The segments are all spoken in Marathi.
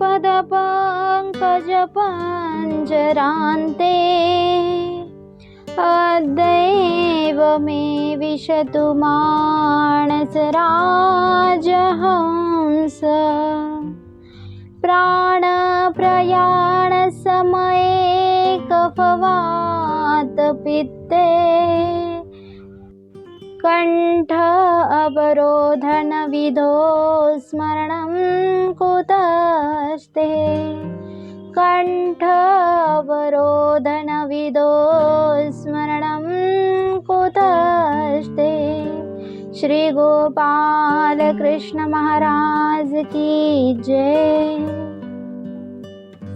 पदपङ्कजपञ्जरान्ते अद्यैव मे विशतु मानसराजहंस प्राणप्रयाणसमये कफवातपित्ते कंठ अवरोधनविधो स्मरणं कुतस्ते कंठ अवरोधनविधो स्मरणं कुतस्ते। श्री गोपाल कृष्ण महाराज की जय।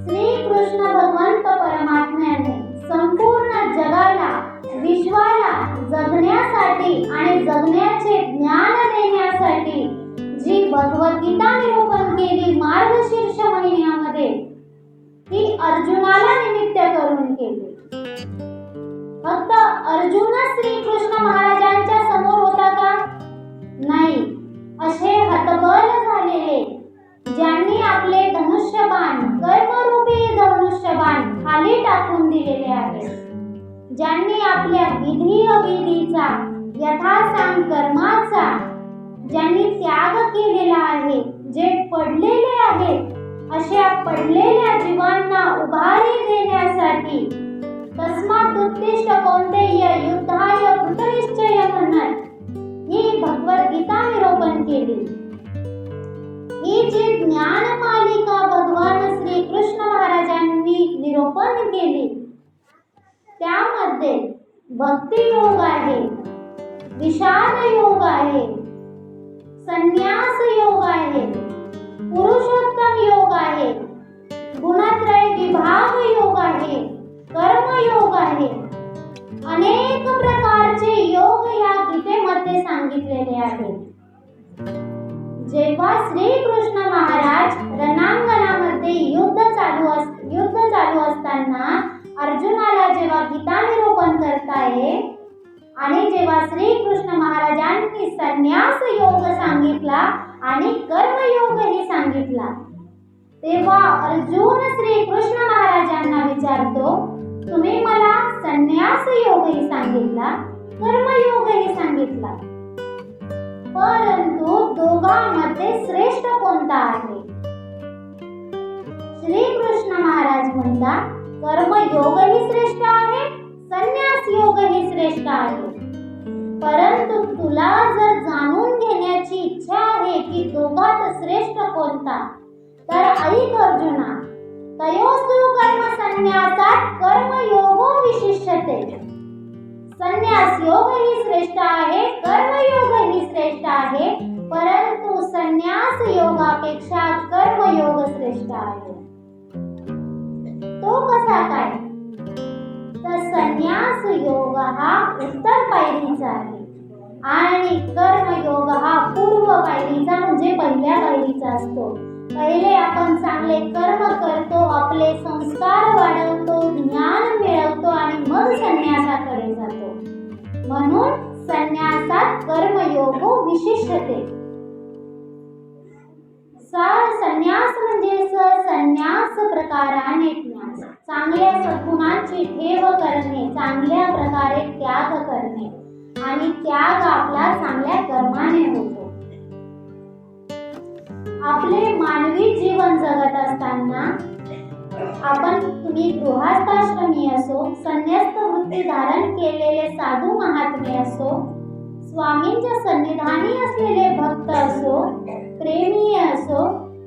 श्री कृष्ण भगवंत परमात्म्याने संपूर्ण जगाला विश्वाला जगण्यासाठी आणि जगण्याचे ज्ञान देण्यासाठी जी भगवद्गीता निरूपण केली मार्गशीर्ष महिन्यामध्ये ती अर्जुनाला निमित्त करून केली। फक्त अर्जुन श्री कृष्ण महाराजांच्या समोर होता का? नाही, असे हतबल झालेले ज्यांनी आपले धनुष्यबाण कर्मरूपी धनुष्यबाण खाली टाकून दिलेले आहे, ज्यांनी आपल्या विधी अविधीचा यथासांग कर्माचा ज्यांनी त्याग केलेला आहे, जे पडलेले आहेत अशा पडलेल्या जीवांना उभारी देण्यासाठी तस्मात् उत्तिष्ठ कौन्तेय युद्धाय कृतनिश्चय म्हणत ही भगवद्गीता निरूपण केली। ही जी ज्ञान मालिका भगवान श्री कृष्ण महाराजांनी निरूपण केली त्यामध्ये भक्ती योग आहे, विषाद योग आहे, संन्यास योग आहे, पुरुषोत्तम योग आहे, गुणत्रय विभाग योग आहे, कर्म योग आहे, अनेक प्रकारचे योग या गीतेमध्ये सांगितलेले आहेत। जेव्हा श्री कृष्ण महाराज रणांगणामध्ये युद्ध चालू असताना अर्जुनाला जेव्हा गीता निरूपण करताये आणि जेव्हा श्री कृष्ण महाराजांनी संन्यास योग सांगितला आणि कर्मयोगही सांगितला तेव्हा अर्जुन श्री कृष्ण महाराजांना विचारतो, तुम्ही मला संन्यास योगही सांगितला, कर्मयोगही सांगितला, परंतु दोघांमध्ये श्रेष्ठ कोणता आहे? श्री कृष्ण महाराज म्हणतात कर्मयोगही श्रेष्ठ आहे, संन्यास योगही श्रेष्ठ आहे, परंतु तुला जर जाणून घेण्याची इच्छा आहे की दोघात श्रेष्ठ कोणता तर ऐक अर्जुना, तयोस्तु कर्म संन्यासात कर्मयोगो विशिष्यते। संन्यास योगही श्रेष्ठ आहे, कर्मयोगही श्रेष्ठ आहे, परंतु संन्यास योगापेक्षा कर्मयोग श्रेष्ठ आहे। तो कसा काय? तर संन्यास योग हा उत्तर पायरीचा आहे आणि कर्मयोग हा पूर्व पायरीचा म्हणजे पहिल्या पायरीचा असतो। पहिले आपण चांगले कर्म करतो, आपले संस्कार वाढवतो, ज्ञान मिळवतो आणि मग संन्यासाकडे जातो। म्हणून संन्यासात कर्मयोग विशिष्टते। संन्यास म्हणजे संन्यास प्रकाराने ज्ञान, चांगल्या सद्गुणांची ठेव करणे, चांगल्या प्रकारे त्याग करणे आणि त्याग आपला चांगल्या कर्माने होतो। आपले मानवी जीवन जगत असताना तुम्ही गृहस्थाश्रमी असो, संन्यस्त वृत्ती धारण केलेले साधू महात्मे असो, स्वामींच्या सन्निधानी असलेले भक्त असो, प्रेमी असो,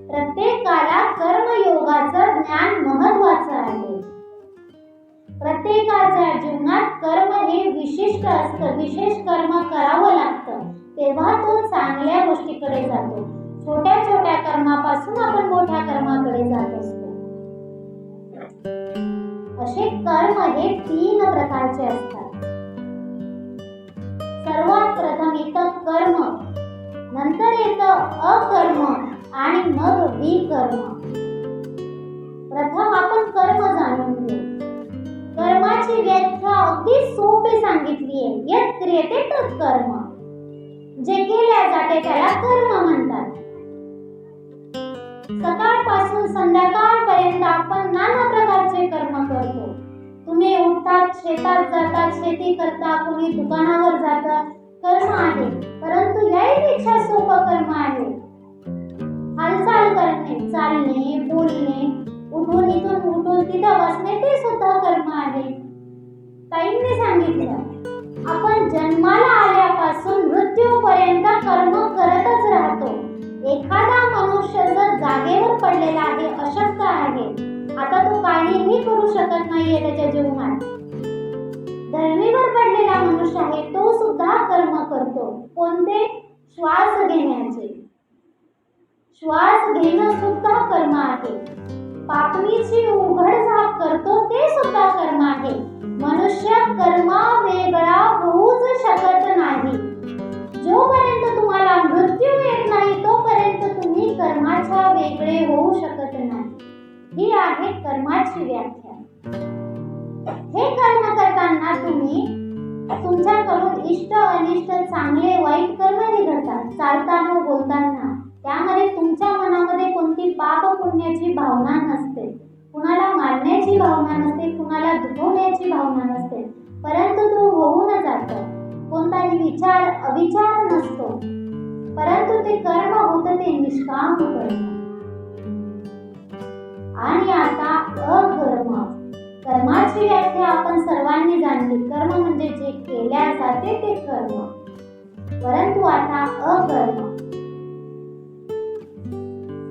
प्रत्येकाला कर्मयोगाचं ज्ञान महत्त्वाचं आहे। प्रत्येकाच्या जीवनात कर्म हे विशिष्ट असतं, विशेष कर्म करावं लागतं, तेव्हा तो चांगल्या गोष्टीकडे जातो। छोट्या छोट्या कर्मापासून आपण मोठ्या कर्माकडे जात असतो। असे कर्म हे 3 प्रकारचे असतात। सर्वात प्रथम येतं कर्म, नंतर येतं अकर्म आणि मग विकर्म। प्रथम आपण कर्म जाणून घेऊ। कर्माची व्याख्या अगदी सोपी सांगितली आहे। यत् क्रियते तत् कर्म, जे केल्या जाते त्याला कर्म म्हणतात। सकाळपासून संध्याकाळपर्यंत आपण नाना प्रकारचे कर्म करतो. तुम्ही उठतात, शेतात जातात, शेती करता, कोणी दुकानावर जातं, कर्म आहे. परंतु याहीपेक्षा सोपं कर्म आहे. हालचाल करणे, चालणे, बोलणे, इथून उठून तिथं बसणे, ते सुद्धा कर्म आहे. ताईंनी सांगितलं, आपण जन्माला आल्यापासून मृत्यूपर्यंत कर्म करतच राहतो. एखादा मनुष्य जर जागेवर पडलेला आहे, अशक्त आहे, आता तो काहीही करू शकत नाहीये त्याच्या जीवनात. धरणीवर पडलेला मनुष्य आहे, तो सुद्धा कर्म करतो. कोणते? श्वास घेण्याचे. श्वास घेणं सुद्धा कर्म आहे. पापणीची उघडझाप करतो, ते सुद्धा कर्म आहे. मनुष्य कर्मा वेगळा होऊच शकत नाही. जोपर्यंत तुम्हाला मृत्यू येत नाही तोपर्यंत तुम्ही कर्माच्या वेगळे होऊ शकत नाही. ही आहे कर्माची व्याख्या. हे कर्म करताना तुम्ही तुमच्याकडून इष्ट अनिष्ट चांगले वाईट कर्मही घडतात. चालताना बोलताना त्यामध्ये तुमच्या मनामध्ये कोणती पाप पुण्याची भावना नसते, कुणाला मारण्याची भावना नसते, कुणाला दुखवण्याची भावना नसते, परंतु तो होऊन जातं. कोणताही विचार अविचार नसतो, परंतु ते कर्म होतं, ते निष्काम कर्म. आणि आता अकर्म. कर्माची व्याख्या आपण सर्वांनी जाणली. कर्म म्हणजे जे केल्या जाते ते कर्म. परंतु आता अकर्म.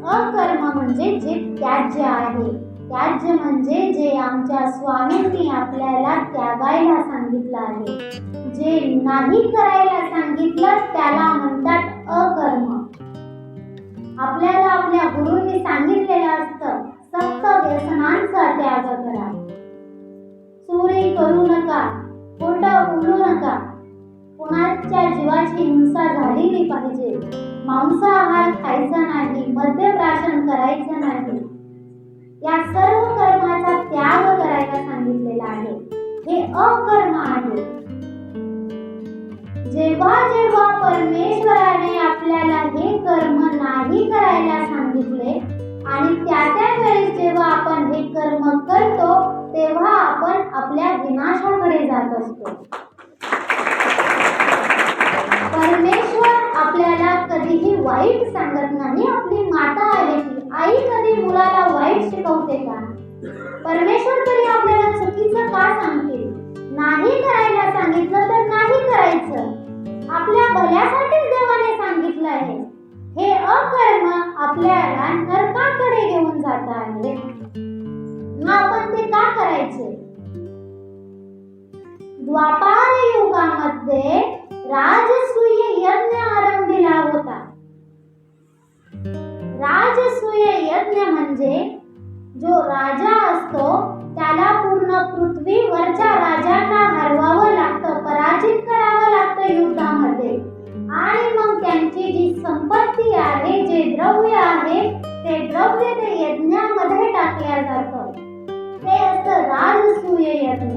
अकर्म म्हणजे जे त्याज्य आहे. त्याज्य म्हणजे जे आमच्या स्वामींनी आपल्याला त्यागायला सांगितलं आहे. जे नाही करायला सांगितलं त्याला म्हणतात अकर्म. आपल्याला आपल्या गुरूंनी सांगितलेलं असतं, सक्त व्यसनांचा त्याग करा, चोरी करू नका, खोटं बोलू नका, कोणाच्या जीवाची हिंसा झालेली पाहिजे, मांसाहार खायचा नाही, मद्यप्राशन करायचं नाही. या सर्व कर्माचा त्याग करायला सांगितलेला आहे. हे अकर्म आहे. जेव्हा जेव्हा परमेश्वराने आपल्याला हे कर्म नाही करायला सांगितले आणि त्या वेळेस जेव्हा आपण हे कर्म करतो तेव्हा आपण आपल्या विनाशाकडे जात असतो. परमेश्वर आपल्याला कधीही वाईट सांगत नाही. आपली माता आली की आई कधी मुलाला वाईट शिकवते का? परमेश्वर तरी आपल्याला चुकीचं का सांगतील? नाही करायला सांगितलं तर नाही करायचं. आपल्या भल्यासाठीच देवाने सांगितलं आहे. हे अकर्म आपल्याला नरकाकडे घेऊन जात आहे. मग आपण ते का करायचे? द्वापार युगामध्ये राजसूय यज्ञ आरंभिला होता. राजसूय यज्ञ म्हणजे जो राजा असतो त्याला पूर्ण पृथ्वीवरच्या राजांना हरवावं लागतं, पराजित करावं लागतं युद्धामध्ये. आणि मग त्यांची जी संपत्ती आहे, जे द्रव्य आहे, ते द्रव्य ते यज्ञामध्ये टाकल्या जातं. ते असतं राजसूय यज्ञ.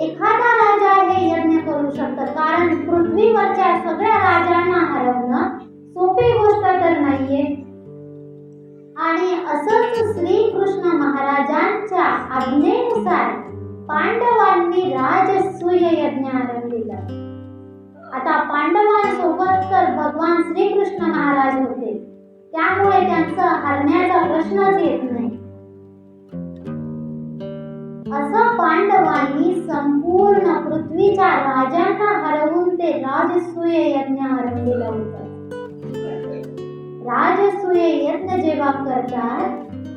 एखादा राजा हे यज्ञ करू शकतो, कारण पृथ्वीवरच्या सगळ्या राजांना हरवणं सोपी गोष्ट तर नाहीये. आणि असंच श्रीकृष्ण महाराजांच्या आज्ञेनुसार पांडवांनी राजसूय यज्ञ आरंभिला. आता पांडवांसोबत तर भगवान श्रीकृष्ण महाराज होते, त्यामुळे त्यांचा हरण्याचा प्रश्नच येत नाही. असं पांडवांनी संपूर्ण पृथ्वीच्या राजांना हरवून ते राजसूय यज्ञ आरंभिलं होतं. राजसूय यज्ञ जेव्हा करतात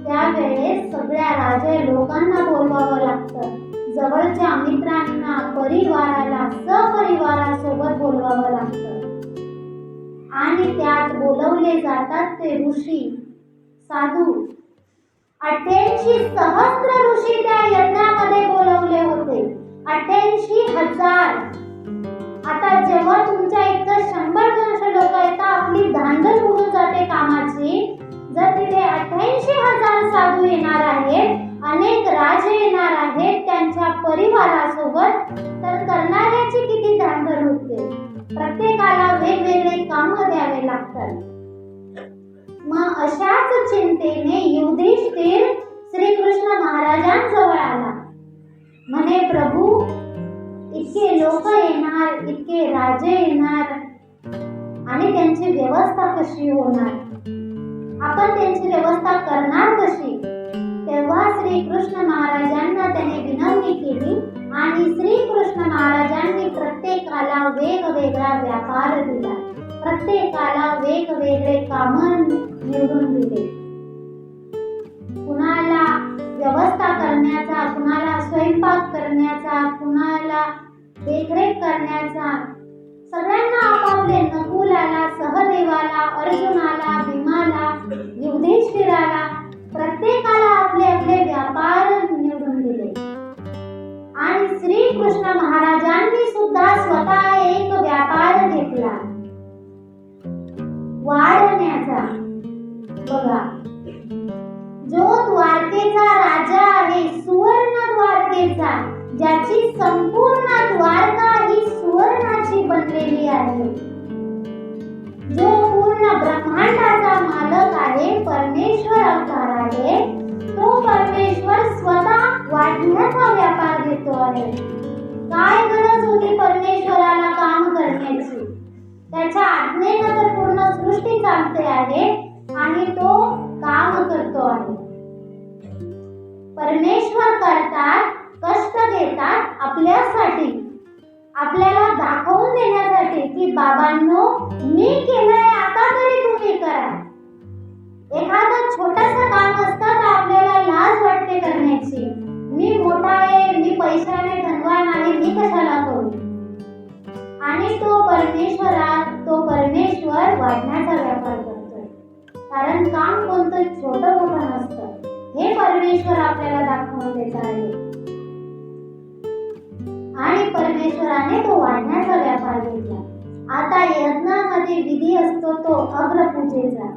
त्यावेळेस सगळ्या राजा लोकांना बोलवावं लागतं. जवळच्या मित्रांना, परिवाराला, सपरिवारासोबत बोलवावं लागतं. आणि त्यात बोलवले जातात ते ऋषी, साधू. 88 सहस्त्र ऋषी त्या यज्ञामध्ये बोलवले होते. 88,000. आता जेव्हा तुमच्या इथं 100-200 लोक येतात, आपली धांदल उडून जाते कामाची. जर तिथे 88,000 साधू येणार आहेत, अनेक राजे येणार आहेत त्यांच्या परिवारासोबत, तर करणाऱ्याची किती धांदल उडते. प्रत्येकाला वेगवेगळे काम द्यावे लागतात. मग अशाच चिंतेने युधिष्ठिर श्रीकृष्ण महाराजांजवळ आला. म्हणे, प्रभू, इतके लोक येणार, इतके राजे येणार आणि त्यांची व्यवस्था कशी होणार? आपण त्यांची व्यवस्था करणार कशी? तेव्हा श्रीकृष्ण महाराजांना त्याने विनंती केली आणि श्रीकृष्ण महाराजांनी प्रत्येकाला वेगवेगळा व्यापार दिला, प्रत्येकाला वेगवेगळे काम निवडून दिले. कुणाला व्यवस्था करण्याचा, कुणाला स्वयंपाक करण्याचा, कुणाला देखरेख करण्याचा, सगळ्यांना आपापले, नकुलाला, सहदेवाला, अर्जुनाला, भीमाला, युधिष्ठिराला, प्रत्येकाला आपले आपले व्यापार निवडून दिले. आणि श्रीकृष्ण महाराजांनी सुद्धा स्वतः एक व्यापार घेतला, वाढण्याचा. बघा, जो द्वारकेचा राजा आहे, सुवर्ण द्वारकेचा, ज्याची संपूर्ण द्वारका ही सुवर्णाची बनलेली आहे, जो पूर्ण ब्रह्मांडाचा मालक आहे, परमेश्वर अवतार आहे, तो परमेश्वर स्वतः वाढण्याचा व्यापार घेतो आहे. काय गरज होती परमेश्वराला काम करण्याची? त्याच्या आज्ञेनं तर पूर्ण सृष्टी चालते आहे आणि तो काम करतो आहे. परमेश्वर करतात, कष्ट घेतात आपल्यासाठी, आपल्याला दाखवून देण्यासाठी की बाबांनो, मी केलंय, आता तरी तुम्ही करा. एखादं छोटंसं काम असतं तर आपल्याला लाज वाटते करण्याची. मी मोठा आहे, मी पैशाने धनवान आहे, मी कशाला करू? आणि तो परमेश्वर वाढण्याचा व्यापार करतोय. कारण काम कोणतं छोटं मोठं नसतं, हे परमेश्वर आपल्याला दाखवून देत आहे. आणि परमेश्वराने तो वाढण्याचा व्यापार घेतला. आता यज्ञामध्ये विधी असतो तो अग्रपूजेचा.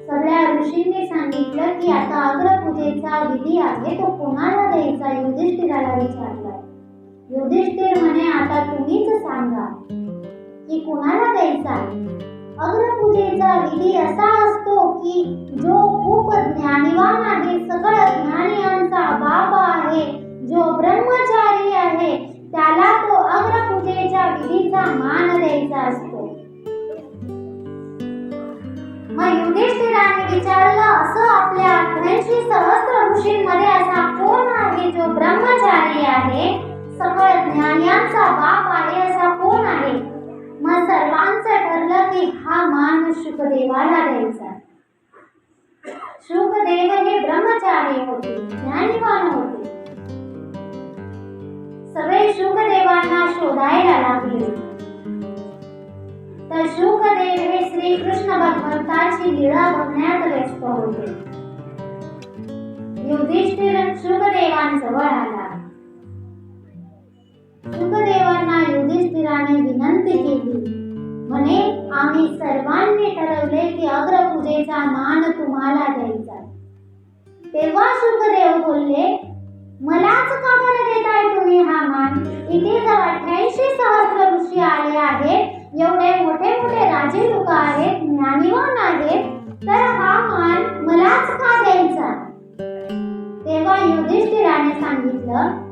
सगळ्या ऋषींनी सांगितलं की आता अग्रपूजेचा विधी आहे, तो कोणाला द्यायचा? युधिष्ठिराला विचारला. युधिष्ठिर म्हणे, आता तुम्हीच सांगा की कोणाला द्यायचा. अग्रपूजेचा विधी असा असतो की जो खूप ज्ञानवान आहे, सगळ्या ज्ञानियांचा बाप आहे, जो ब्रह्मचारी आहे, त्याला तो अग्रपूजेच्या विधीचा मान द्यायचा असतो. मग युधिष्ठिराने विचारलं, असं आपल्या 88 सहस्त्र ऋषींमध्ये असा कोण आहे जो ब्रह्मचारी आहे, सकळ ज्ञानियांचा बाप आहे, असा कोण आहे? मग सर्वांचं ठरलं की हा मान शुकदेवाला द्यायचा. शुकदेव हे ब्रह्मचारी होते, ज्ञानवान होते. सगळे शुकदेवांना शोधायला लागले. तर शुकदेव हे श्रीकृष्ण भगवंताची लीळा बघण्यात व्यस्त होते. युधिष्ठिर शुकदेवांजवळ आला. शुकदेवांना युधिष्ठिराने विनंती केली. म्हणे, आम्ही सर्वांनी ठरवले की अग्रपूजेचा मान तुम्हाला द्यायचा. तेव्हा शुकदेव बोलले, मलाच का बरं देताय तुम्ही हा मान? इथे जर 88 सहस्त्र ऋषी आले आहेत, एवढे मोठे मोठे राजे लोक आहेत, ज्ञानिवान आहेत, तर हा मान मलाच का द्यायचा? तेव्हा युधिष्ठिराने सांगितलं,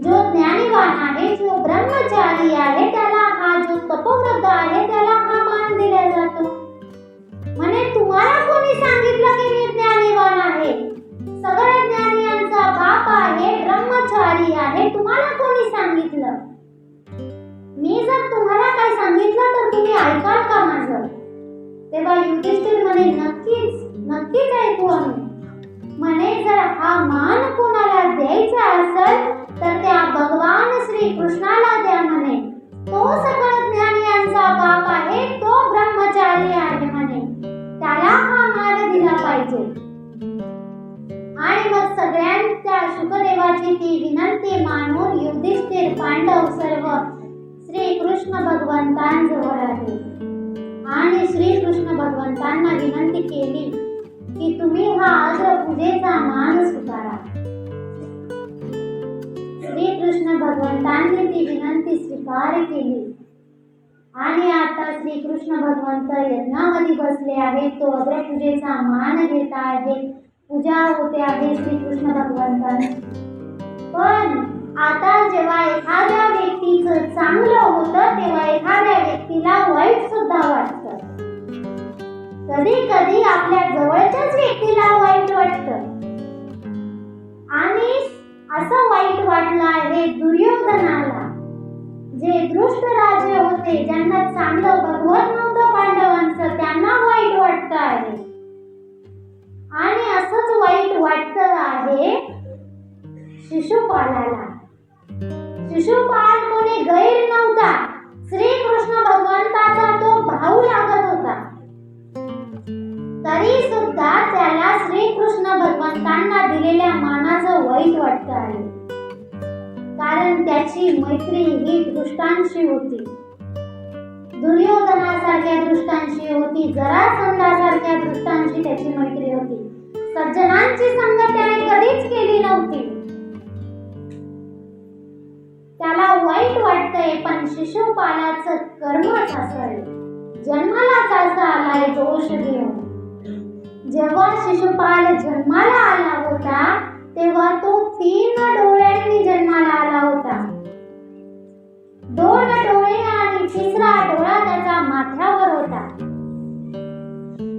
जो ज्ञानिवान आहे, जो ब्रह्मचारी आहे, त्याला हा, जो तपोव्रत आहे, त्याला हा मान दिला जातो. म्हणे, तुम्हाला कोणी सांगितलं की मी ज्ञानिवान आहे? सगळ्या ज्ञानियांचा बाप आहे, ब्रह्मचारी आहे, तुम्हाला कोणी सांगितलं? मी जर तुम्हाला काय सांगितलं तर तुम्ही ऐकाल का माझं? तेव्हा युधिष्ठिर म्हणे, नक्कीच नक्कीच ऐकू आम्ही. म्हणे, जर हा मान कोणाला द्यायचा असेल तर त्या भगवान श्री कृष्णाला द्या. म्हणे, तो सकळ ज्ञानियांचा बाप आहे, तो ब्रह्मचारी आहे. म्हणे, त्याला हा मान दिला पाहिजे. आणि मग सगळ्यांच्या शुकदेवाची ती विनंती मानून युधिष्ठिर, पांडव सर्व श्रीकृष्ण भगवंतांजवळ आले आणि श्रीकृष्ण भगवंतांना विनंती केली की तुम्ही हा अग्रपूजेचा मान स्वीकारा. श्रीकृष्ण भगवंतांनी ती विनंती स्वीकार केली आणि आता श्रीकृष्ण भगवंत यज्ञामध्ये बसले आहेत. तो अग्रपूजेचा मान घेत आहे. पूजा होते आहे श्रीकृष्ण भगवंतांची. पण आता जेव्हा एखाद्या व्यक्तीचं चांगलं होतं तेव्हा एखाद्या व्यक्तीला वाईट सुद्धा वाटतं. कधी कधी आपल्या जवळच्याच व्यक्तीला वाईट वाटतं. आणि असं वाईट वाटलं आहे दुर्योधनाला, जे दृष्ट राजे होते, ज्यांना चांगलं भगवत नव्हतं पांडवांचं, त्यांना वाईट वाटतं आहे. आणि असंच वाईट वाटतं आहे शिशुपालाला. शिशुपाल कोणी गैर नव्हता, श्रीकृष्ण भगवंताचा तो भाऊ लागत होता. तरी सुद्धा त्याला श्रीकृष्ण भगवंतांना दिलेल्या मानाचं वाईट वाटतं आहे. कारण त्याची मैत्री ही दृष्टांशी होती, दुर्योधनासारख्या दृष्टांशी होती, जरासंधासारख्या दृष्टांशी त्याची मैत्री होती. सज्जनांची संगत त्याने कधीच केली नव्हती. त्याला वाईट वाटतंय. पण शिशुपालाचं कर्मच असं आहे, जन्मालाच असा आलाय दोष घेऊन. जेव्हा शिशुपाल जन्माला आला होता तेव्हा तो 3 डोळ्यांनी जन्माला आला होता. 2 डोळे आणि 3रा डोळा त्याचा माथ्यावर होता.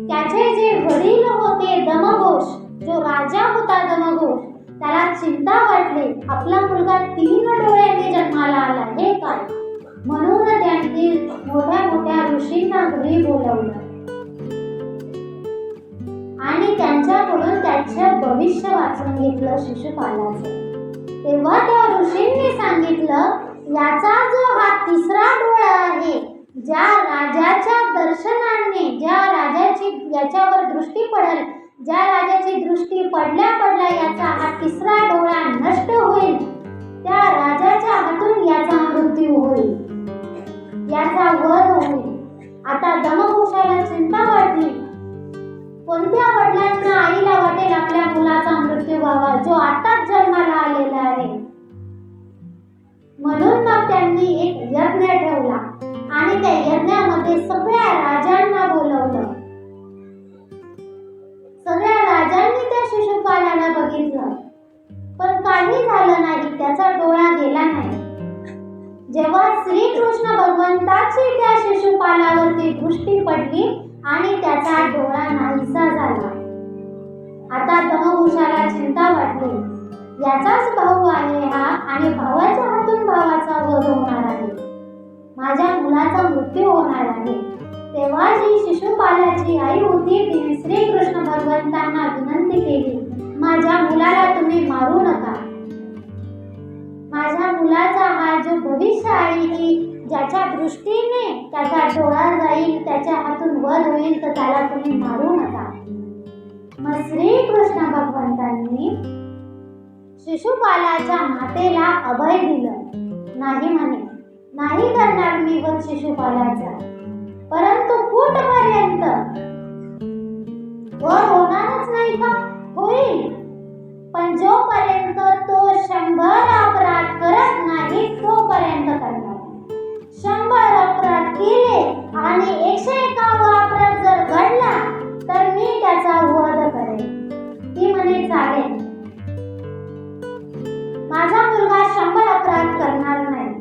त्याचे जे वडील होते दमघोष, जो राजा होता दमघोष, त्याला चिंता वाटली, आपला मुलगा 3 डोळ्यांनी जन्माला आला, हे काय? म्हणून त्यांनी मोठ्या मोठ्या ऋषींना घरी बोलावलं आणि त्यांच्याकडून त्याचं भविष्य वाचून घेतलं शिशुपालाचं. तेव्हा त्या ऋषींनी सांगितलं, याचा जो हा 3रा डोळा आहे, ज्या राजाच्या दर्शनाने, ज्या राजाची याच्यावर दृष्टी पडेल, ज्या राजाची दृष्टी पडल्या पडल्या याचा हा 3रा डोळा नष्ट होईल, त्या राजाच्या हातून याचा मृत्यू होईल, याचा वध होईल. आता दमघोषाला चिंता वाटली. कोणत्या वडिलांना, आईला वाटेल आपल्या मुलाचा मृत्यू व्हावा, जो आताच जन्माला आलेला आहे? म्हणून मग त्यांनी एक यज्ञ ठेवला आणि त्या यज्ञामध्ये सगळ्या राजांना बोलवलं. सगळ्या राजांनी त्या शिशुपालाला बघितलं, पण काही झालं नाही, त्याचा डोळा गेला नाही. जेव्हा श्रीकृष्ण भगवंताची त्या शिशुपालावरती दृष्टी पडली आणि त्याचा डोळा नाहीसा झाला. आता दमघोषाला चिंता वाटली, याचाच भाऊ आहे हा आणि भावाच्या हातून भावाचा वध होणार आहे, माझ्या मुलाचा मृत्यू होणार आहे. तेव्हा जी शिशुपालाची आई होती तिने श्रीकृष्ण भगवंतांना विनंती केली, माझ्या मुलाला तुम्ही मारू नका. माझ्या मुलाचा हा जो भविष्य आहे की ज्याच्या दृष्टीने त्याचा डोळा जाईल, त्याच्या हातून वध होईल, तर त्याला तुम्ही मारू नका. मग श्रीकृष्ण भगवंतांनी शिशुपालाच्या मातेला अभय दिलं. नाही म्हणे, नाही करणार मी वध शिशुपालाचा, परंतु कुठपर्यंत? वध होणारच नाही का? होईल, पण जोपर्यंत तो 100 अपराध करत नाही तोपर्यंत करणार. 100 अपराध केले आणि 101 अपराध जर घडला तर मी त्याचा वध करेन. ती म्हणे चालेल, माझा मुलगा 100 अपराध करणार नाही.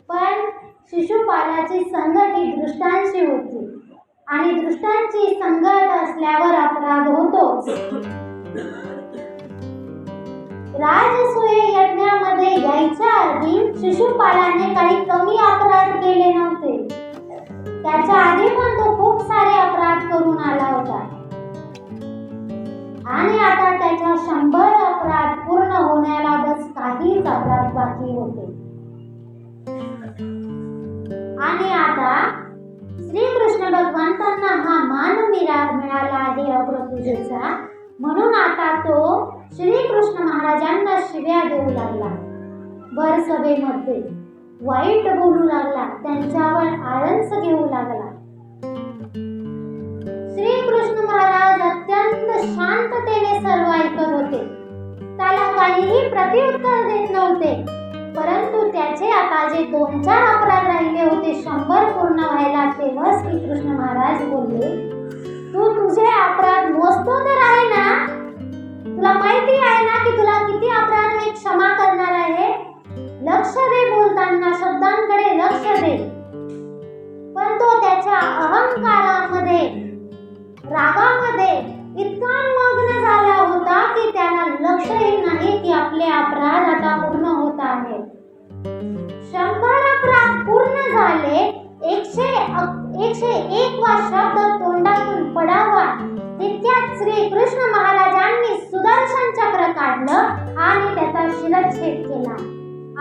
पण शिशुपालाची संगत ही दृष्टांशी होती आणि दृष्टांची संगत असल्यावर अपराध होतोच. राजसूय यज्ञामध्ये यायच्या आधी शिशुपालाने काही कमी अपराध केले नव्हते. त्याच्या आधी पण तो खूप सारे अपराध करून आला होता आणि आता त्याच्या 100 अपराध पूर्ण होण्याला बस काहीच अपराध बाकी होते. आणि आता श्रीकृष्ण भगवंतांना हा मान मिळाला आहे अग्रपूजेचा, म्हणून आता तो श्रीकृष्ण महाराजांना शिव्या देऊ लागला, भर सभेमध्ये वाईट बोलू लागला, त्यांच्यावर आळस घेऊ लागला. श्रीकृष्ण महाराज अत्यंत शांततेने सर्व ऐकत होते, त्याला काहीही प्रत्युत्तर देत नव्हते. परंतु त्याचे आता जे 2-4 अपराध राहिले होते 100 पूर्ण व्हायला, तेव्हा श्रीकृष्ण महाराज बोलले, तू तुझे अपराध मोजतो तर आहे ना? तुला माहिती आहे ना की तुला किती अपराध मी क्षमा करणार आहे? लक्ष दे, बोलताना शब्दांकडे लक्ष दे. पण तो त्याच्या अहंकारामध्ये, रागामध्ये इतका मग्न झाला होता की त्याला लक्षही नाही की आपले अपराध आता पूर्ण होत आहेत. 100 अपराध पूर्ण झाले. 101 वा शब्द तोंडातून पडावा तितक्यात श्रीकृष्ण महाराजांनी सुदर्शन चक्र काढलं आणि त्याचा शिरच्छेद केला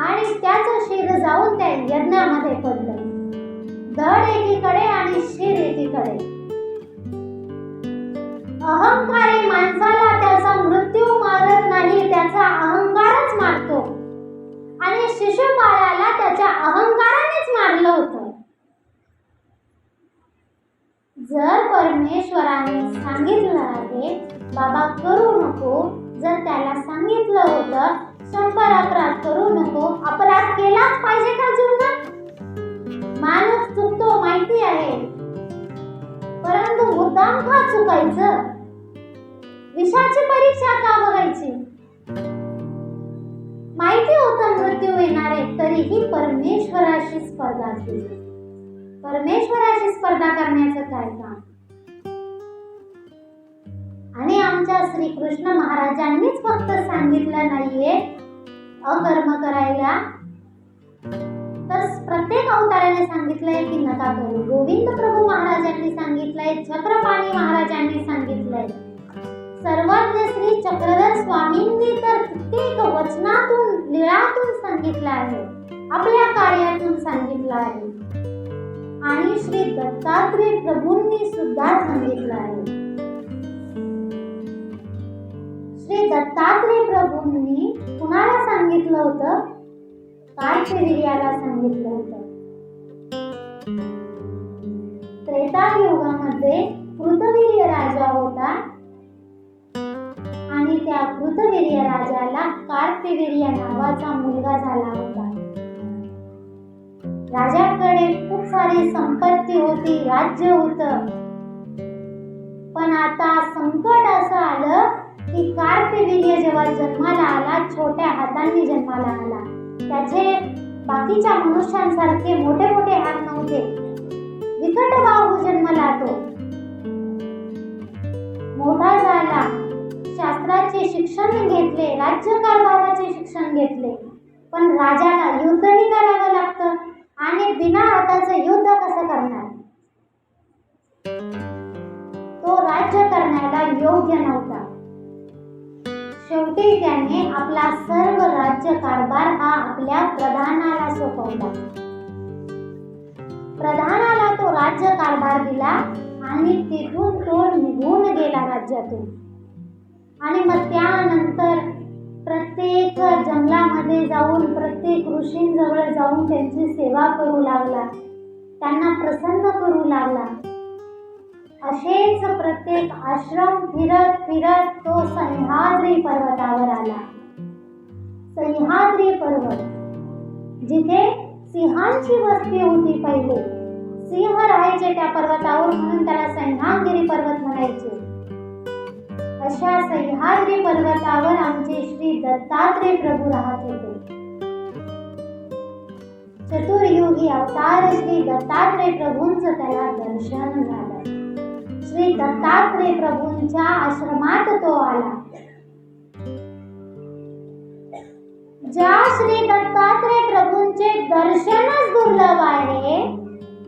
आणि त्याचं शिर जाऊन त्या यज्ञामध्ये पडलं. धड एकीकडे आणि शिर एकीकडे. अहंकारी माणसाला त्याचा मृत्यू मारत नाही, त्याचा अहंकारच मारतो. आणि शिशुपाळाला त्याच्या अहंकारानेच मारलं होतं. जर परमेश्वराने सांगितलं आहे बाबा करू नको, जर त्याला सांगितलं होतं 100 अपराध करू नको, अपराध केलाच पाहिजे का जीवनात? माणूस चुकतो माहिती आहे, परंतु मुद्दाम का चुकायचं? विषाची परीक्षा का बघायची? माहिती होतं मृत्यू येणार आहे, तरीही परमेश्वराशी स्पर्धा केली. परमेश्वराशी स्पर्धा करण्याचं काय काम? आणि आमच्या श्रीकृष्ण महाराजांनीच फक्त सांगितलं नाहीये अकर्म करायला, तर प्रत्येक अवताराने सांगितलंय की नका करू. गोविंद प्रभू महाराजांनी सांगितलंय, चक्रपाणी महाराजांनी सांगितलंय, सर्वज्ञ श्री चक्रधर स्वामींनी तर कित्येक वचनातून, लीळातून सांगितलं आहे, आपल्या कार्यातून सांगितलं आहे. आणि श्री दत्तात्रेय प्रभूंनी सुद्धा सांगितलं आहे. श्री दत्तात्रेय प्रभूंनी कुणाला सांगितलं होतं? कार्तिवीर्याला सांगितलं होतं. त्रेतायुगामध्ये कृतवीर्य राजा होता आणि त्या कृतवीर्य राजाला कार्तिवीर्य नावाचा मुलगा झाला होता. राजाकडे खूप सारी संपत्ती होती, राज्य होतं. पण आता संकट असं आलं की कार्तिवीर्य जेव्हा जन्माला आला, छोट्या हातांनी जन्माला आला. त्याचे बाकीच्या मनुष्यांसारखे मोठे मोठे हात नव्हते. विकट बाहू जन्माला तो मोठा झाला. शास्त्राचे शिक्षण घेतले, राज्यकारभाराचे शिक्षण घेतले, पण राजाला युद्धही करावं लागतं आणि बिना हाताचं युद्ध कसं करणार? तो राज्य करण्याला योग्य नव्हता. शेवटी त्याने आपला सर्व राज्यकारभार हा आपल्या प्रधानाला सोपवला. प्रधानाला तो राज्यकारभार दिला आणि तिथून तो निघून गेला राज्यातून. आणि मग त्यानंतर प्रत्येक जंगलामध्ये जाऊन, प्रत्येक ऋषींजवळ जाऊन त्यांची सेवा करू लागला, त्यांना प्रसन्न करू लागला. असेच प्रत्येक आश्रम फिरत फिरत तो सह्याद्री पर्वतावर आला. सह्याद्री पर्वत, जिथे सिंहांची वस्ती होती. पहिले सिंह राहायचे त्या पर्वतावर, म्हणून त्याला सह्याद्री पर्वत म्हणायचे. अशा सह्याद्री पर्वतावर आमचे श्री दत्तात्रेय प्रभू राहत होते. चतुर्युगी अवतार श्री दत्तात्रेय प्रभूंचं त्याला दर्शन झालं. श्री दत्तात्रेय प्रभूंच्या आश्रमात तो आला. ज्या श्री दत्तात्रेय प्रभूंचे दर्शनच दुर्लभ आहे,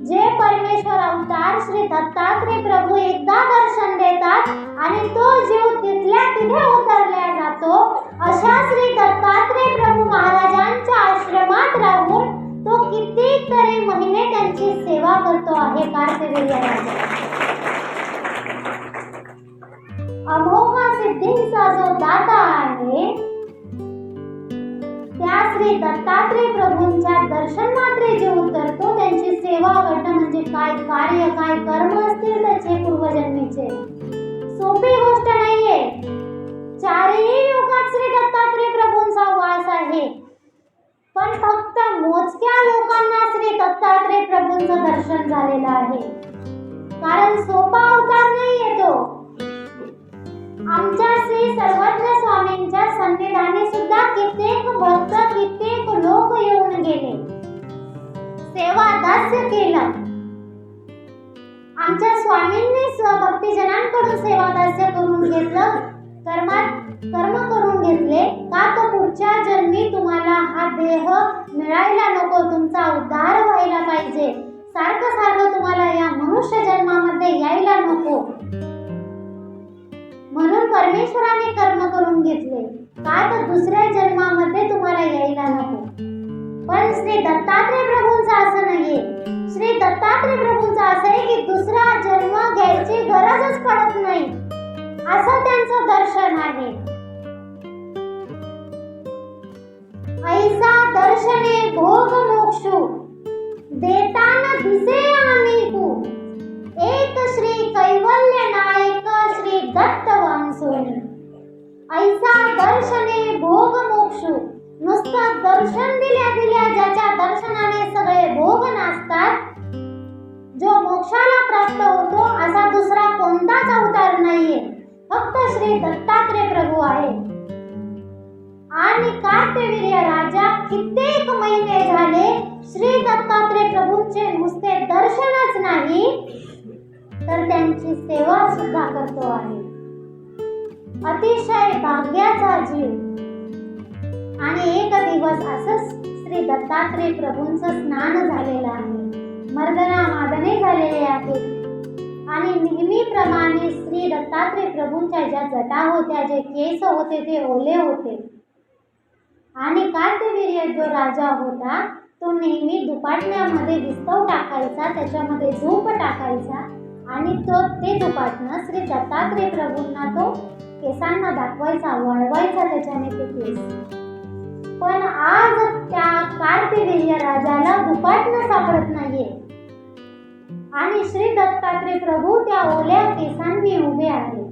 जे परमेश्वर अवतार श्री दत्तात्रेय प्रभू एकदा दर्शन देतात आणि तो जीव तिथल्या तिथे उतरल्या जातो, अशा श्री दत्तात्रेय प्रभू महाराजांच्या आश्रमात राहून तो कितीतरी महिने त्यांची सेवा करतो आहे. कार्तिवीर्य राजा अमोघ सिद्धींचा जो दाता आहे, त्या श्री दत्तात्रेय प्रभूंच्या दर्शन मात्रे जे उतरतो, त्यांची सेवा करणं म्हणजे काय कार्य, काय कर्म असतील त्याचे पूर्वजन्मीचे, सोपी गोष्ट नाहीये. चारही युगात श्री दत्तात्रेय प्रभूंचा वास आहे. पण फक्त मोजक्या लोकांना श्री दत्तात्रय प्रभूंचं दर्शन झालेलं आहे. कारण सोपा अवतार नाही येतो. आमच्या श्री सर्वज्ञ स्वामींच्या सन्निधानी सुद्धा कित्येक भक्त कित्येक लोक येऊन गेले, सेवा दास्य केलं. आमच्या स्वामींनी भक्तिजनांकडून सेवा दास्य करून घेतलं, कर्म करून घेतले का तर पुढच्या जन्मी तुम्हाला हा देह मिळायला नको, तुमचा उद्धार व्हायला पाहिजे, सारखं सारखं तुम्हाला या मनुष्य जन्मामध्ये यायला नको, म्हणून परमेश्वराने कर्म करून घेतले का तर दुसऱ्या जन्मामध्ये तुम्हाला यायला नको. पण श्री दत्तात्रय प्रभूंचा असं नाहीये. श्री दत्तात्रय प्रभूंचा असं आहे की दुसरा जन्म घ्यायची गरजच पडत नाही, असं त्यांचं दर्शन आहे. ऐसा दर्शने भोग मोक्षू देताना दिसे अनेकू, एक श्री कैवल्य नायक श्री दत्त वांसोनी. ऐसा दर्शने भोग मोक्षू, नुसतं दर्शन दिल्या ज्याच्या दर्शनाने सगळे भोग नासतात, जो मोक्षाला प्राप्त होतो, असा दुसरा कोणताच अवतार नाहीये, फक्त श्री दत्तात्रय प्रभू आहे. आणि कार्तवीर्य राजा कित्येक महिने झाले श्री दत्तात्रय प्रभूंचे नुसते दर्शनच नाही तर त्यांची सेवा सुद्धा करतो आहे. अतिशय भाग्याचा जीव. आणि एक दिवस असंच श्री दत्तात्रय प्रभूंचं स्नान झालेलं आहे, मर्दना मादने झालेले आहेत. आणि नेहमीप्रमाणे श्री दत्तात्रय प्रभूंच्या ज्या जटा होत्या, जे केस होते ते ओले होते. आणि कार्तवीर्य जो राजा होता तो नेहमी दुपाटण्यामध्ये विस्तव टाकायचा, त्याच्यामध्ये धूप टाकायचा आणि ते दुपाटणं श्री दत्तात्रय प्रभूंना तो केसांना दाखवायचा, वळवायचा त्याच्याने ते केस. पण आज त्या कार्तवीर्य राजाला दुपाटणं सापडत नाहीये आणि श्री दत्तात्रय प्रभू त्या ओल्या केसांनी उभे आहेत.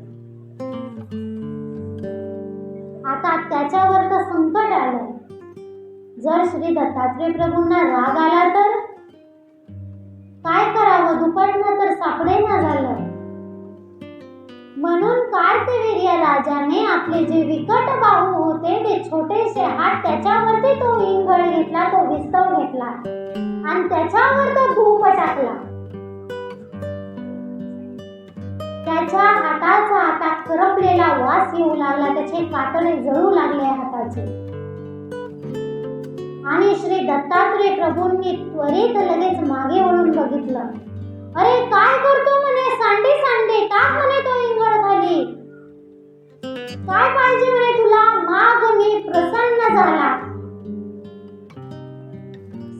आता त्याच्यावर तर संकट आलं. जर श्री दत्तात्रय प्रभूंना राग आला तर काय करावं, दुपटणं तर सापडेना झालं. म्हणून कार्तवीर्य राजाने आपले जे विकट बाहू होते ते छोटेसे हात, त्याच्यावरती तो इंगळ घेतला, तो विस्तव घेतला आणि त्याच्यावर तो धूप टाकला. त्याच्या हाताचा आता करपलेला वास येऊ लागला, त्याचे कातडे जळू लागले हाताचे. आणि श्री दत्तात्रय प्रभूंनी त्वरित लगेच मागे वळून बघितलं. अरे काय करतो म्हणे, सांडे सांडे टाक म्हणे तो इंगळ खाली. काय पाहिजे म्हणे तुला, माग, मी प्रसन्न झाला.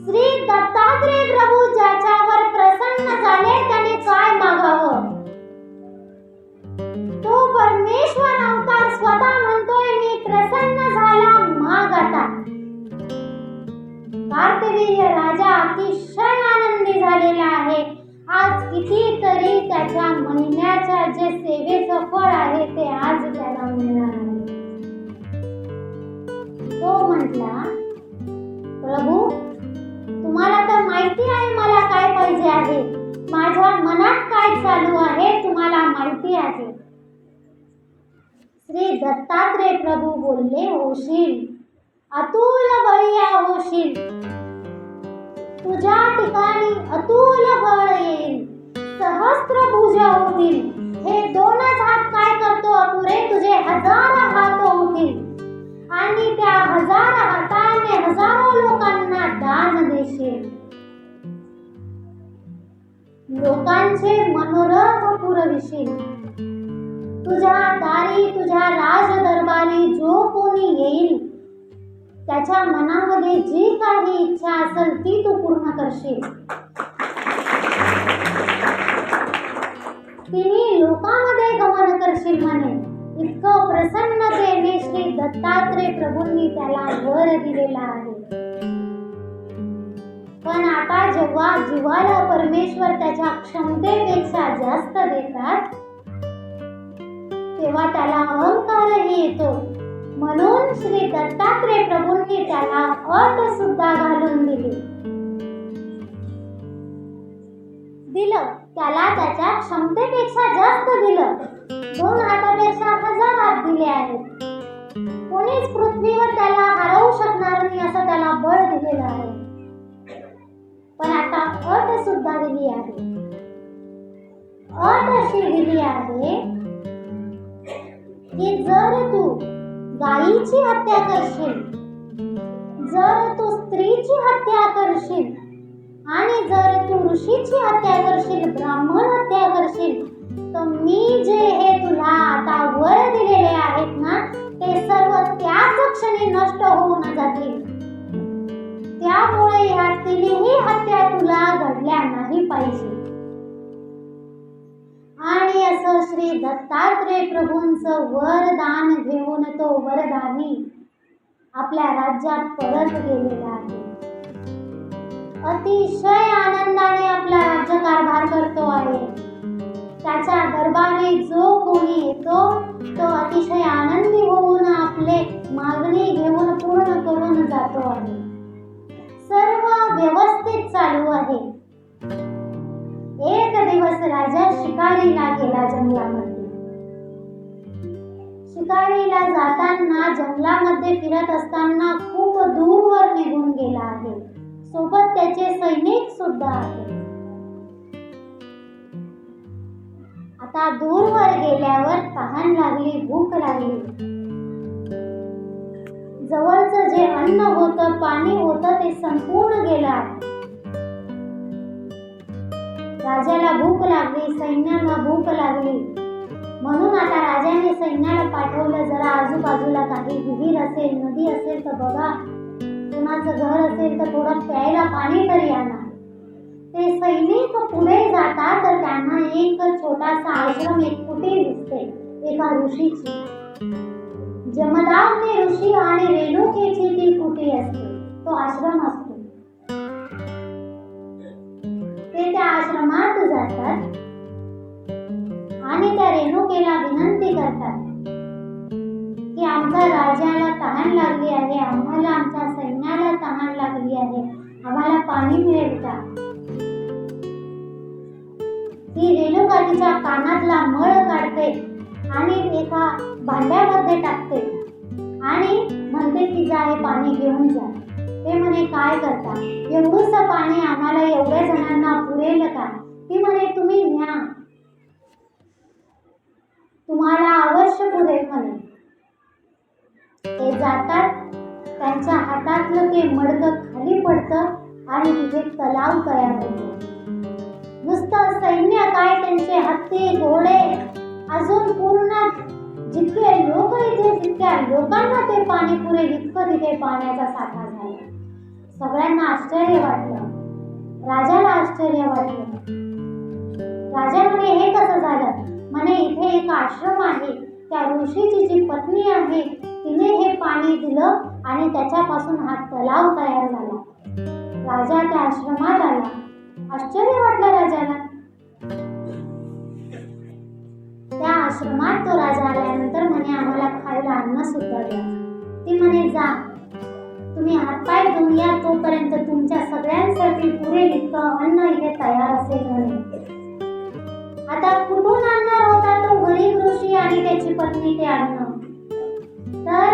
श्री दत्तात्रय प्रभू ज्याच्यावर प्रसन्न झाले त्याने काय मागावं. तो परमेश्वर अवतार स्वतः म्हणतोय मी प्रसन्न झाला, माग आता. कार्तवीर्य राजा अतिशय आनंदी झालेला आहे. आज कितीतरी त्याच्या महिन्याच्या जे सेवेचं फळ आहे ते आज त्याला मिळणार आहे. तो म्हटला, प्रभू तुम्हाला तर माहिती आहे मला काय पाहिजे आहे, माझ्या मनात काय चालू आहे तुम्हाला माहिती आहे. श्री दत्तात्रय प्रभू बोलले, होशील, अतुल बळीया होशील, तुझ्या ठिकाणी अतुल बळ येईल, सहस्त्र भुजा होतील. हे दोनच हात काय करतो अपुरे, तुझे 1000 हात होतील आणि त्या 1000 हाताने हजारो लोकांना दान देशील. लोकांचे मनोरथ पुरविशील. तुझ्या दारी, तुझ्या राज दरबारी जो कोणी येईल त्याच्या मनामध्ये जी काही इच्छा असेल ती तू पूर्ण करशील. तिने लोकांमध्ये गमन करशील म्हणे. इतकं प्रसन्नतेने श्री दत्तात्रय प्रभूंनी त्याला वर दिलेला आहे. पण आता जेव्हा जीवाला परमेश्वर त्याच्या क्षमतेपेक्षा जास्त देतात तेव्हा त्याला अहंकारही येतो. म्हणून श्री दत्तात्रय प्रभूंनी त्याला अट सुद्धा घालून दिलं. त्याला त्याच्या क्षमतेपेक्षा जास्त दिलं. 2 हातापेक्षा 1000 हात दिले आहेत. कोणीच पृथ्वीवर त्याला हरवू शकणार नाही असं त्याला बळ दिलेलं आहे. पण आता अट सुद्धा दिली आहे. अट अशी दिली आहे की जर तू गायीची हत्या करशील, जर तू स्त्रीची हत्या करशील आणि जर तू ऋषीची हत्या करशील, ब्राह्मण हत्या करशील, तर मी जे हे तुला आता वर दिलेले आहेत ना ते सर्व त्याच क्षणी नष्ट होऊन जातील. त्यामुळे ह्या तिन्ही हत्या तुला घडल्या नाही पाहिजे. आणि असं श्री दत्तात्रय प्रभूंचं वरदान घेऊन तो वरदानी आपल्या राज्यात परत गेलेला आहे. अतिशय आनंदाने आपला राज्यकारभार करतो आहे. त्याच्या दरबारी जो कोणी येतो तो अतिशय आनंदी होऊन आपले मागणी घेऊन पूर्ण करून जातो आहे. सर्व व्यवस्थित चालू आहे. एक दिवस राजा शिकारीला गेला जंगलामध्ये. शिकारीला जाताना जंगलामध्ये फिरत असताना खूप दूरवर निघून गेला आहे. सोबत त्याचे सैनिक सुद्धा आहेत. आता दूरवर गेल्यावर तहान लागली, भूक लागली. जवळचं जे अन्न होतं, पाणी होतं ते संपूर्ण गेलं आहे. राजाला भूक लागली, सैन्याला भूक लागली. म्हणून आता राजाने सैन्याला पाठवलं, जरा आजूबाजूला काही विहीर असेल, नदी असेल तर बघा, कुणाचं घर असेल तर थोडं प्यायला पाणी तरी आणा. ते सैनिक पुढे जातात तर त्यांना एक छोटासा आश्रम, एक कुटीर दिसते एका ऋषीची. जमदाग्नी ऋषी आणि रेणुकेची ती कुटी असते, तो आश्रम असतो. ते त्या आश्रमात जातात आणि त्या रेणुकेला विनंती करतात की आमच्या राजाला तहान लागली आहे, आम्हाला आमच्या सैन्याला तहान लागली आहे, आम्हाला पाणी मिळेल का? ती रेणुका तिच्या कानातला मळ काढते आणि एका भांड्यामध्ये टाकते आणि म्हणते की जा हे पाणी घेऊन जा. ते म्हणे काय करता, एवढंसं पाणी आम्हाला एवढ्या जणांना पुरेल का? ती म्हणे तुम्ही न्या, तुम्हाला अवश्य पुरेल म्हणे. ते जातात, त्यांच्या हातातलं ते मडकं खाली पडतं आणि तिथे तलाव तयार होतो. नुसतं सैन्य काय, त्यांचे हत्ती, घोडे, अजून पूर्ण जितके लोक इथे, जितक्या लोकांना ते पाणी पुरेल इतकं तिथे पाण्याचा साठा झाला. सगळ्यांना आश्चर्य वाटलं, राजाला आश्चर्य वाटलं. राजा म्हणे हे कसं झालं? म्हणे इथे एक आश्रम आहे, त्या ऋषीची जी पत्नी आहे तिने हे पाणी दिलं आणि त्याच्यापासून हा तलाव तयार झाला. राजा त्या आश्रमात आला. आश्चर्य वाटलं राजाला. त्या आश्रमात तो राजा आल्यानंतर म्हणे आम्हाला खायला अन्न सुद्धा द्या. ती म्हणे जा, तुम्ही हातपाय धुवून या, तोपर्यंत तुमच्या सगळ्यांसाठी पुरेल इतकं अन्न इथे तयार असेल म्हणे. आता कुठून आणणार होता तो गरीब ऋषी आणि त्याची पत्नी ते अन्न? तर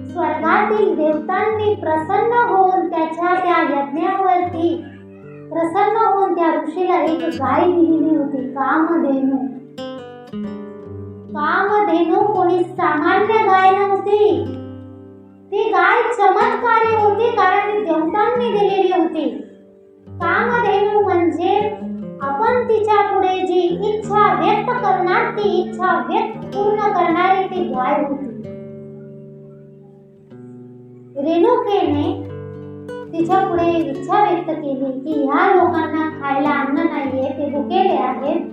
स्वर्गातील देवतांनी प्रसन्न होऊन त्याच्या त्या यज्ञावरती प्रसन्न होऊन त्या ऋषीला एक गाय दिलेली होती, कामधेनू. कामधेनू कोणी सामान्य गाय नव्हती, ती गाय चमत्कारी होती, कारण ती देवतांनी दिलेली होती. कामधेनू म्हणजे आपण तिच्या पुढे जी इच्छा व्यक्त करणार ती इच्छा व्यक्त पूर्ण करणारी ती गाय होती. रेणुकेने तिच्या पुढे इच्छा व्यक्त केली की ह्या लोकांना खायला अन्न नाहीये, ते भुकेले आहेत,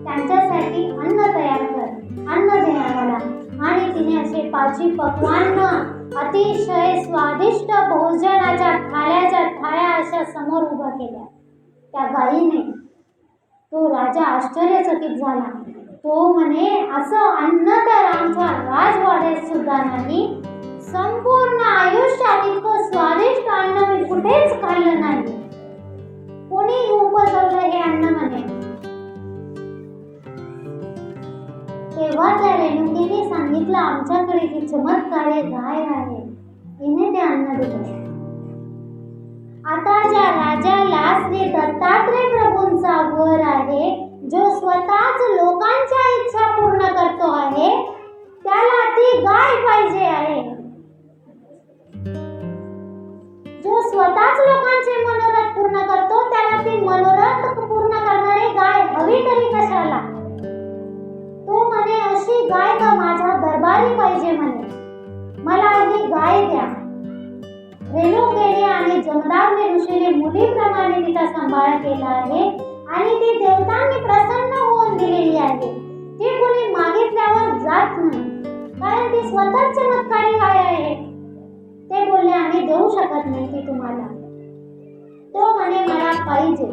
त्यांच्यासाठी अन्न तयार कर, अन्न दे आम्हाला. आणि तिने असे 5 पक्वान्न, अतिशय स्वादिष्ट भोजनाच्या थाळ्याच्या थाळ्या अशा समोर उभ्या केल्या त्या गायीने. तो राजा आश्चर्यचकित झाला. तो म्हणे असं अन्न तर आमच्या राजवाड्यात सुद्धा नाही, संपूर्ण आयुष्यात इतकं स्वादिष्ट अन्न मी कुठेच खाल्लं नाही. कोणी उपजवलं हे अन्न म्हणे. तेव्हा त्या रेणुकीने सांगितलं, आमच्याकडे ही चमत्कारी गाय आहे, हिने ते अन्न दिलं. आता ज्या राजाला श्री दत्तात्रय प्रभूंचा वर आहे, जो स्वतःच लोकांच्या इच्छा पूर्ण करतो आहे, त्याला ती गाय पाहिजे आहे. जो स्वतःच लोकांचे मनोरथ पूर्ण करतो, त्याला ती मनोरथ पूर्ण करणारी गाय हवी तरी कशाला. तो म्हणे, अशी गाय का माझ्या दरबारी पाहिजे म्हणे, मला ही गाय द्या. रेणुकेने आणि जमदाग्नी ऋषीने मुलीप्रमाणे तिचा सांभाळ केला आहे आणि ती देवतांनी प्रसन्न होऊन दिलेली आहे. ती कोणी मागितल्यावर जात नाही, कारण ती स्वतःच चमत्कारी गाय आहे. ते बोलले, आम्ही देऊ शकत नाही ती तुम्हाला. तो म्हणे, मला पाहिजे.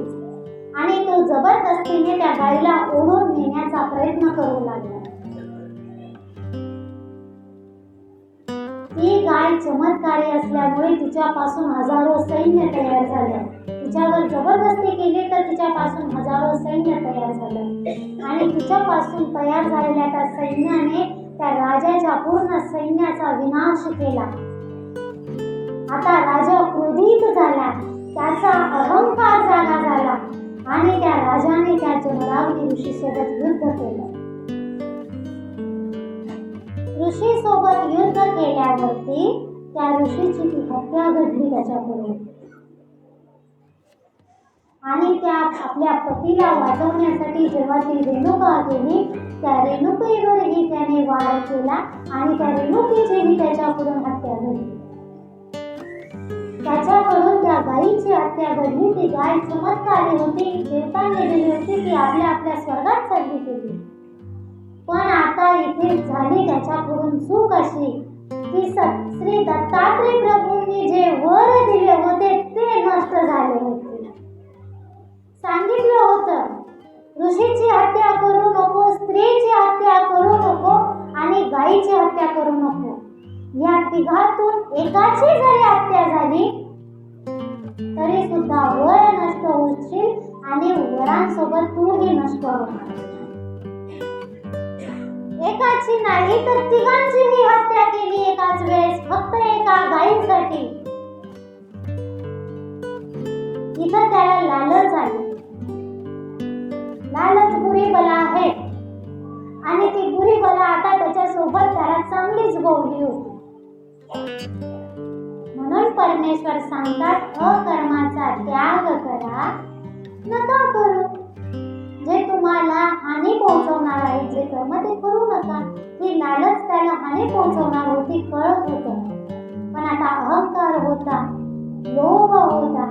आणि तो जबरदस्तीने त्या गायीला ओढून नेण्याचा प्रयत्न करू लागला. ती गाय चमत्कारी असल्यामुळे तिच्यापासून हजारो सैन्य तयार झाले. तिच्यावर जबरदस्ती केली तर तिच्यापासून हजारो सैन्य तयार झालं आणि तिच्यापासून तयार झालेल्या त्या सैन्याने त्या राजाच्या पूर्ण सैन्याचा विनाश केला. आता राजा क्रोधित झाला, त्याचा अहंकार जागा झाला आणि त्या राजाने त्या जमदाग्नी ऋषीसोबत युद्ध केलं. ऋषी सोबत युद्ध केल्यावरती त्या ऋषीची ती हत्या घडली त्याच्याकडून. आणि त्या आपल्या पतीला वाचवण्यासाठी जेव्हा ती रेणुका गेली, त्या रेणुकेवरही त्याने वार केला आणि त्या रेणुकीचीही त्याच्याकडून हत्या घडली. त्याच्याकडून त्या गायीची हत्या घडली. ती गाय चमत्कारी होती, देवतांनी दिली होती, ती आपल्या आपल्या स्वर्गात चालली गेली. पण आता इथे झाली त्याच्याकडून चूक अशी की श्री दत्तात्रय प्रभूंनी जे वर दिले होते ते नष्ट झाले होते. सांगितलं होतं, ऋषीची हत्या करू नको, स्त्रीची हत्या करू नको आणि गायीची हत्या करू नको. या तिघातून एकाची जरी हत्या झाली तरी सुद्धा वर नष्ट होशील आणि वरांसोबत तूही नष्ट होणार. एकाची नाही तर तिघांचीही हत्या केली एकाच वेळेस, फक्त एका गायीसाठी. इथं त्याला लालच आली. लालच बुरी बला आहे आणि ती बुरी बला आता त्याच्यासोबत त्याला चांगलीच गोवली होती. म्हणून परमेश्वर सांगतात, अकर्माचा त्याग करा, नका करू. जे तुम्हाला हानी पोहोचवणार आहे जे कर्म ते करू नका. ही लालच त्याला हानी पोहोचवणार होती, कळत होतं. पण आता अहंकार होता, लोभ होता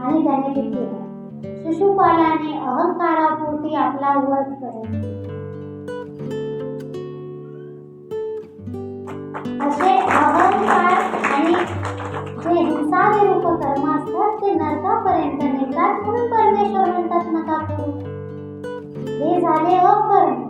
आणि त्याने ते केलं. शिशुपालाने अहंकारापोटी आपला वध केला. असे अहंकार आणि जे हिंसाविरूप कर्म असतात ते नरकापर्यंत नेतात. म्हणून परमेश्वर म्हणतात नका करू. हे झाले अकर्म.